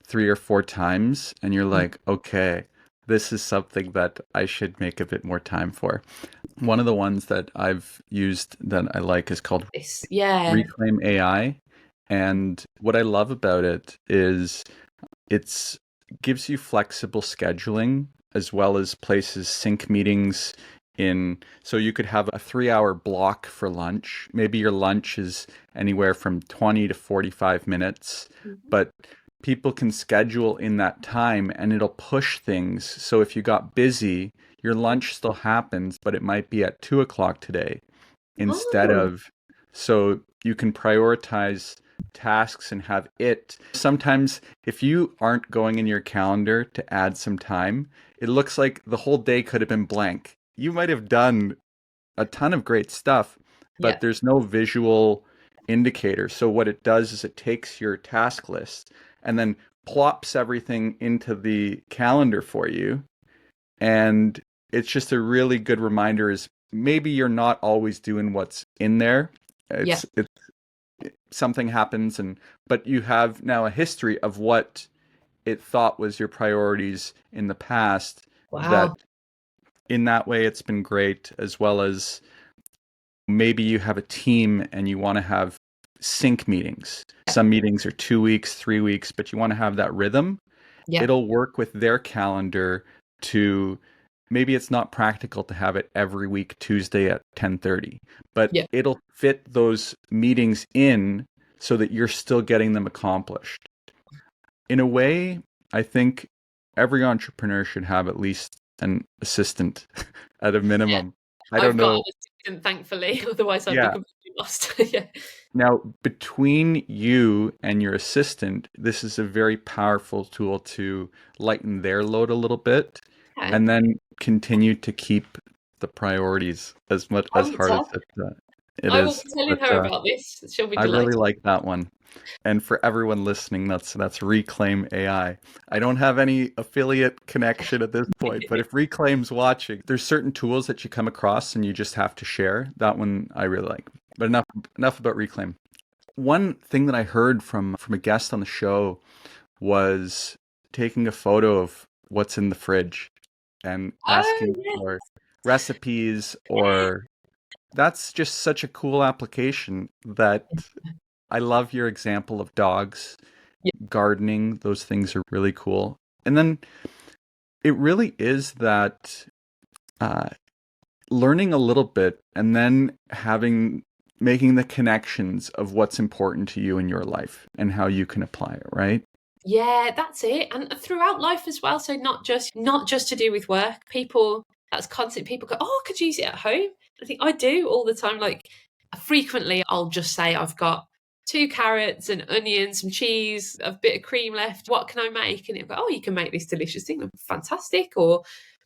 3 or 4 times and you're like, okay, this is something that I should make a bit more time for. One of the ones that I've used that I like is called Yeah. Reclaim AI. And what I love about it is it's gives you flexible scheduling as well as places sync meetings in, so you could have a 3 hour block for lunch. Maybe your lunch is anywhere from 20 to 45 minutes, but people can schedule in that time and it'll push things. So if you got busy, your lunch still happens, but it might be at 2 o'clock today instead Oh, of, so you can prioritize tasks and have it. Sometimes if you aren't going in your calendar to add some time, it looks like the whole day could have been blank. You might have done a ton of great stuff, but yeah, there's no visual indicator. So what it does is it takes your task list and then plops everything into the calendar for you. And it's just a really good reminder is maybe you're not always doing what's in there. yeah. It's something happens but you have now a history of what it thought was your priorities in the past, that Wow. in that way it's been great, as well as maybe you have a team and you want to have sync meetings. Some meetings are 2 weeks, 3 weeks, but you want to have that rhythm. Yeah, It'll work with their calendar to, maybe it's not practical to have it every week Tuesday at 10:30, but yeah, it'll fit those meetings in so that you're still getting them accomplished. In a way, I think every entrepreneur should have at least an assistant at a yeah. minimum. I don't I've got know. an assistant, thankfully. Otherwise, I'd be Yeah. completely lost. Yeah. Now, between you and your assistant, this is a very powerful tool to lighten their load a little bit Okay. and then continue to keep the priorities as much I as will hard as tell. it I will is. be telling But her about this. She'll be I really delighted. like that one. And for everyone listening, that's Reclaim AI. I don't have any affiliate connection at this point, but if Reclaim's watching, there's certain tools that you come across and you just have to share. That one I really like. But enough about Reclaim. One thing that I heard from a guest on the show was taking a photo of what's in the fridge and Oh, asking yeah. for recipes, or that's just such a cool application that I love your example of dogs, Yeah. gardening. Those things are really cool. And then it really is that uh, learning a little bit and then making the connections of what's important to you in your life and how you can apply it, right? Yeah, that's it. And throughout life as well. So not just to do with work. People that's constant. People go, oh, I could use it at home. I think I do all the time. Like frequently, I'll just say I've got 2 carrots and onions, some cheese, a bit of cream left. What can I make? And it'll go, oh, you can make this delicious thing. Fantastic. Or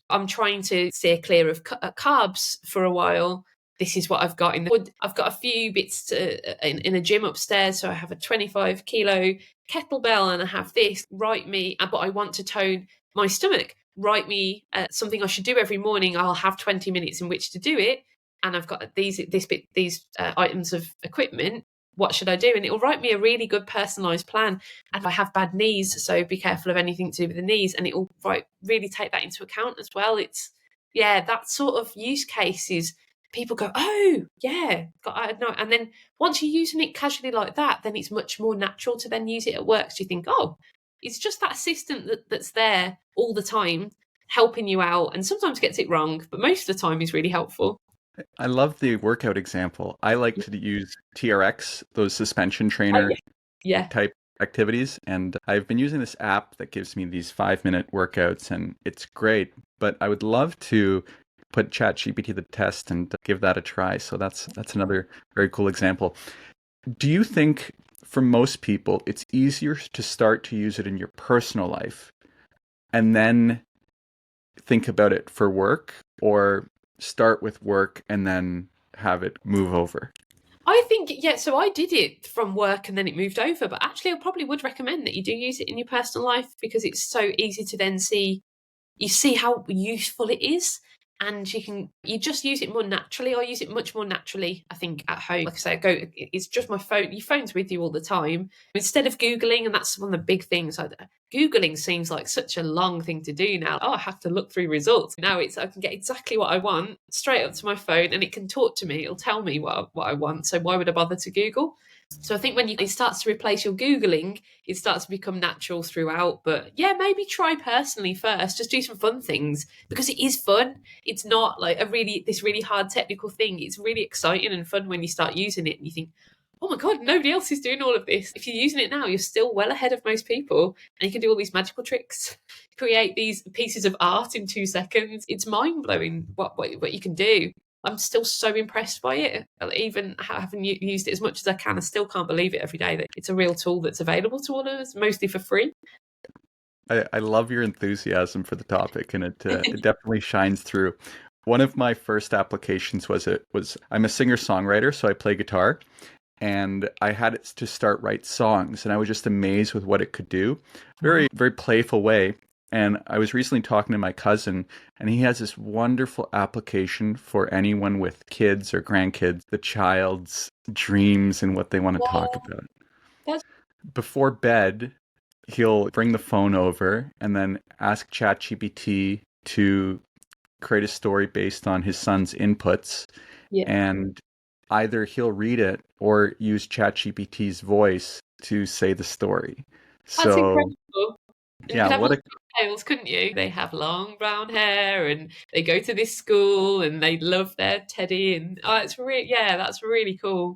I'm trying to steer clear of carbs for a while. This is what I've got in the wood. I've got a few bits in a gym upstairs. So I have a 25 kilo kettlebell and I have this. Write me, but I want to tone my stomach. Write me something I should do every morning. I'll have 20 minutes in which to do it. And I've got these items of equipment. what should I do? And it'll write me a really good personalized plan. And I have bad knees, so be careful of anything to do with the knees. And it will really take that into account as well. It's, yeah, that sort of use case is people go, oh, yeah, I know. And then once you're using it casually like that, then it's much more natural to then use it at work. So you think, oh, it's just that assistant that's there all the time helping you out, and sometimes gets it wrong, but most of the time is really helpful. I love the workout example. I like to use TRX, those suspension Oh, trainer yeah. Yeah. type activities. And I've been using this app that gives me these 5-minute workouts, and it's great. But I would love to put ChatGPT to the test and give that a try. So that's another very cool example. Do you think for most people it's easier to start to use it in your personal life and then think about it for work, or start with work and then have it move over? I think, yeah, so I did it from work and then it moved over, but actually I probably would recommend that you do use it in your personal life because it's so easy to then see, you see how useful it is, and you just use it more naturally. I use it much more naturally, I think, at home. Like I say, it's just my phone. Your phone's with you all the time. Instead of Googling, and that's one of the big things. Googling seems like such a long thing to do now. Oh, I have to look through results. Now I can get exactly what I want straight up to my phone and it can talk to me. It'll tell me what I want. So why would I bother to Google? So I think when it starts to replace your Googling, it starts to become natural throughout. But yeah, maybe try personally first. Just do some fun things because it is fun. It's not like this really hard technical thing. It's really exciting and fun when you start using it and you think, oh my God, nobody else is doing all of this. If you're using it now, you're still well ahead of most people and you can do all these magical tricks, create these pieces of art in 2 seconds. It's mind blowing what you can do. I'm still so impressed by it. Even having used it as much as I can, I still can't believe it every day that it's a real tool that's available to all of us, mostly for free. I love your enthusiasm for the topic, and it definitely shines through. One of my first applications was I'm a singer-songwriter, so I play guitar, and I had it to start write songs, and I was just amazed with what it could do. Very, very playful way. And I was recently talking to my cousin, and he has this wonderful application for anyone with kids or grandkids, the child's dreams and what they want to talk about. That's Before bed, he'll bring the phone over and then ask ChatGPT to create a story based on his son's inputs. Yeah, And either he'll read it or use ChatGPT's voice to say the story. that's So, incredible. And you yeah, could have what all a the details, couldn't you? They have long brown hair and they go to this school and they love their teddy. And that's really cool.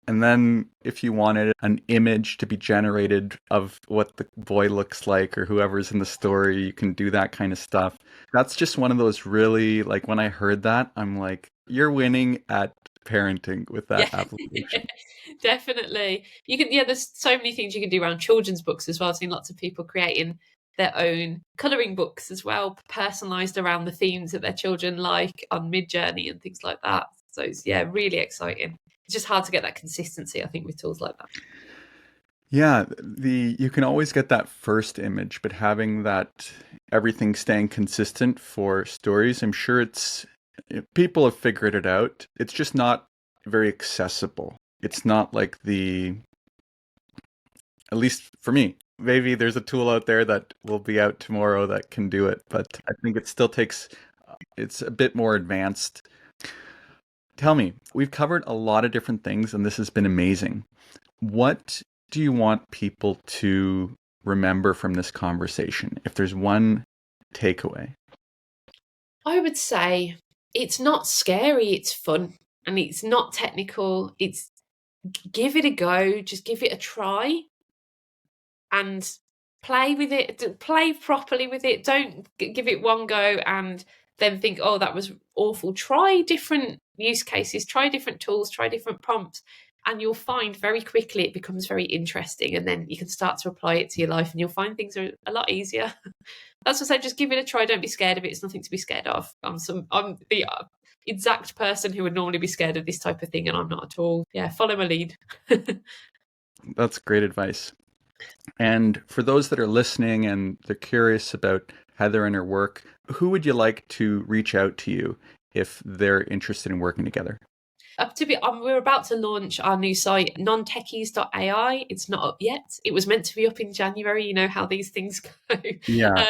And then if you wanted an image to be generated of what the boy looks like or whoever's in the story, you can do that kind of stuff. That's just one of those really, like when I heard that, I'm like, you're winning at parenting with that Yeah, application. definitely. You can, yeah, there's so many things you can do around children's books as well. I've seen lots of people creating their own colouring books as well, personalised around the themes that their children like on Midjourney and things like that. So it's, yeah, really exciting. It's just hard to get that consistency, I think, with tools like that. Yeah, you can always get that first image, but having that everything staying consistent for stories, I'm sure people have figured it out. It's just not very accessible. It's not like at least for me, maybe there's a tool out there that will be out tomorrow that can do it, but I think it still takes, it's a bit more advanced. Tell me, we've covered a lot of different things and this has been amazing. What do you want people to remember from this conversation? If there's one takeaway. I would say it's not scary, it's fun and it's not technical. It's give it a go, just give it a try and play with it, play properly with it. Don't give it one go and then think, oh, that was awful. Try different use cases, try different tools, try different prompts, and you'll find very quickly it becomes very interesting. And then you can start to apply it to your life and you'll find things are a lot easier. That's what I say, just give it a try. Don't be scared of it. It's nothing to be scared of. I'm the exact person who would normally be scared of this type of thing, and I'm not at all. Yeah, follow my lead. That's great advice. And for those that are listening and they're curious about Heather and her work, who would you like to reach out to you if they're interested in working together? We're about to launch our new site, Non-Techies.ai. It's not up yet. It was meant to be up in January. You know how these things go. Yeah,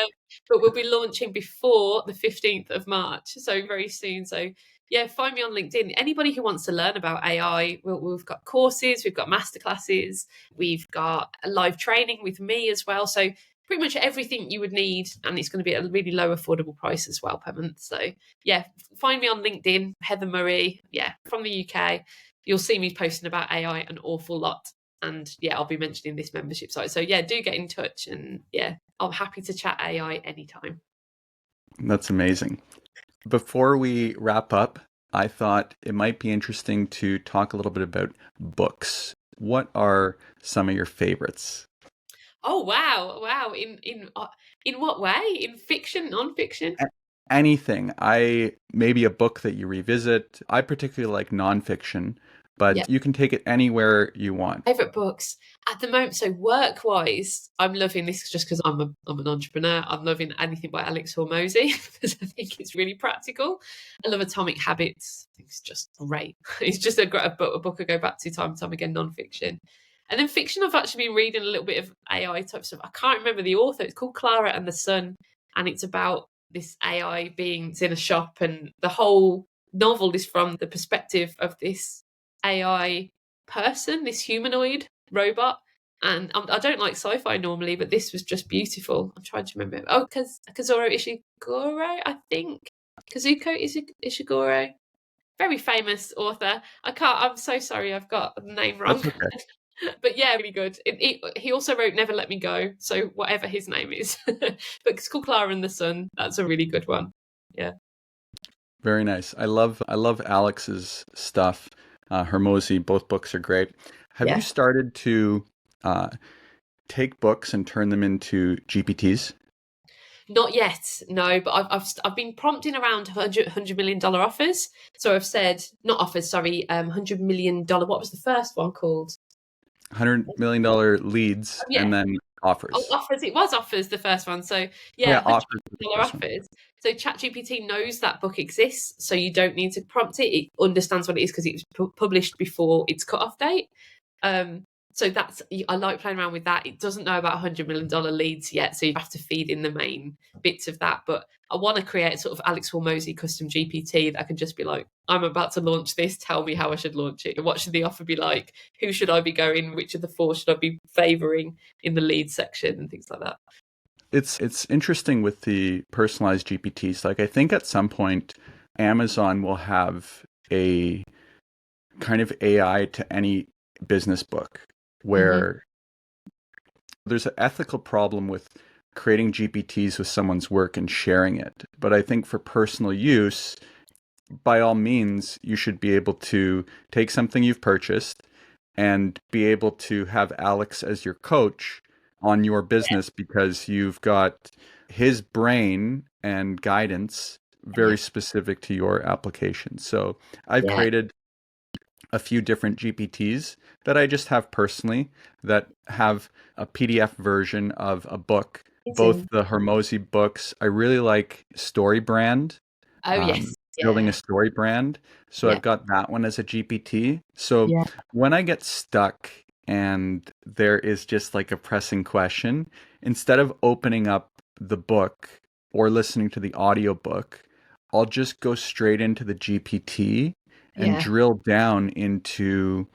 But we'll be launching before the 15th of March, so very soon. So yeah, find me on LinkedIn. Anybody who wants to learn about AI, we've got courses, we've got masterclasses, we've got a live training with me as well. So pretty much everything you would need, and it's going to be at a really low, affordable price as well per month. So yeah, find me on LinkedIn, Heather Murray. Yeah, from the UK. You'll see me posting about AI an awful lot. And yeah, I'll be mentioning this membership site. So yeah, do get in touch, and yeah, I'm happy to chat AI anytime. that's amazing. Before we wrap up, I thought it might be interesting to talk a little bit about books. What are some of your favorites? Oh wow. In what way? In fiction, non-fiction? A- Anything. I maybe a book that you revisit. I particularly like nonfiction, Yeah. but you can take it anywhere you want. Favorite books at the moment. So work wise, I'm loving this just because I'm an entrepreneur. I'm loving anything by Alex Hormozy because I think it's really practical. I love Atomic Habits. I think it's just great. It's just a book I go back to time and time again, non-fiction. And then fiction, I've actually been reading a little bit of AI type stuff. I can't remember the author. It's called Clara and the Sun, and it's about this AI being in a shop, and the whole novel is from the perspective of this AI person, this humanoid robot. And I don't like sci-fi normally, but this was just beautiful. I'm trying to remember. Oh, Kazuo Ishiguro, I think. Kazuko Ishiguro, very famous author. I can't. I'm so sorry. I've got the name wrong. That's okay. But yeah, really good. He also wrote Never Let Me Go. So whatever his name is, but it's called Clara and the Sun. That's a really good one. Yeah. Very nice. I love Alex's stuff. Hermosi, both books are great. Have you Yeah. started to uh, take books and turn them into GPTs? Not yet, no. But I've been prompting around $100 million offers. So I've said not offers, sorry, $100 million. What was the first one called? $100 million leads Oh yeah, and then oh, offers. offers. It was offers the first one. So Oh, yeah, yeah, hundred offers is the million dollar first one. offers. So ChatGPT knows that book exists, so you don't need to prompt it. It understands what it is because it was published before its cutoff date. Um, so I like playing around with that. It doesn't know about $100 million leads yet, so you have to feed in the main bits of that. But I want to create sort of Alex Hormozy custom GPT that I can just be like, I'm about to launch this. Tell me how I should launch it. And what should the offer be like? Who should I be going? Which of the four should I be favouring in the lead section and things like that? It's interesting with the personalized GPTs. Like I think at some point Amazon will have a kind of AI to any business book Hmm. where there's an ethical problem with creating GPTs with someone's work and sharing it. But I think for personal use, by all means, you should be able to take something you've purchased and be able to have Alex as your coach on your business because you've got his brain and guidance Yeah, very specific to your application. So I've yeah, created a few different GPTs that I just have personally that have a PDF version of a book, both amazing. the Hormozy books. I really like Story Brand, Oh um, yes, building a yeah, story brand. So yeah, I've got that one as a GPT. So yeah, when I get stuck and there is just like a pressing question, instead of opening up the book or listening to the audiobook, I'll just go straight into the GPT and yeah. drill down into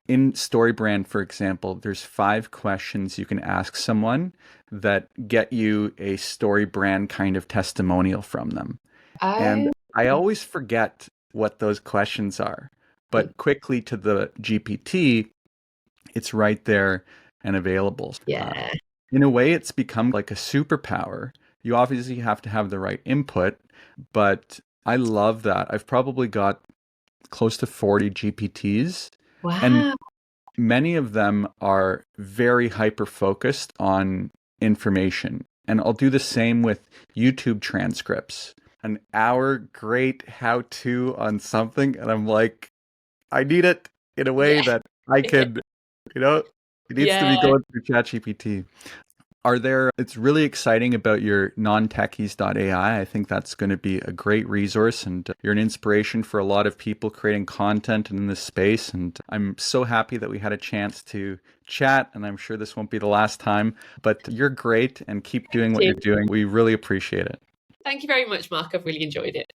in StoryBrand, for example, there's 5 questions you can ask someone that get you a StoryBrand kind of testimonial from them. And Oh, I always forget what those questions are, mm, but quickly to the GPT, it's right there and available. yeah. In a way, it's become like a superpower. You obviously have to have the right input, but I love that. I've probably got close to 40 GPTs, and Wow. many of them are very hyper focused on information. And I'll do the same with YouTube transcripts. An hour great how to on something, and I'm like, I need it in a way Yeah, that I can, you know, it needs to yeah, be going through ChatGPT. It's really exciting about your non-techies.ai. I think that's going to be a great resource, and you're an inspiration for a lot of people creating content in this space. And I'm so happy that we had a chance to chat, and I'm sure this won't be the last time, but you're great and keep doing what you're doing. We really appreciate it. Thank you very much, Mark. I've really enjoyed it.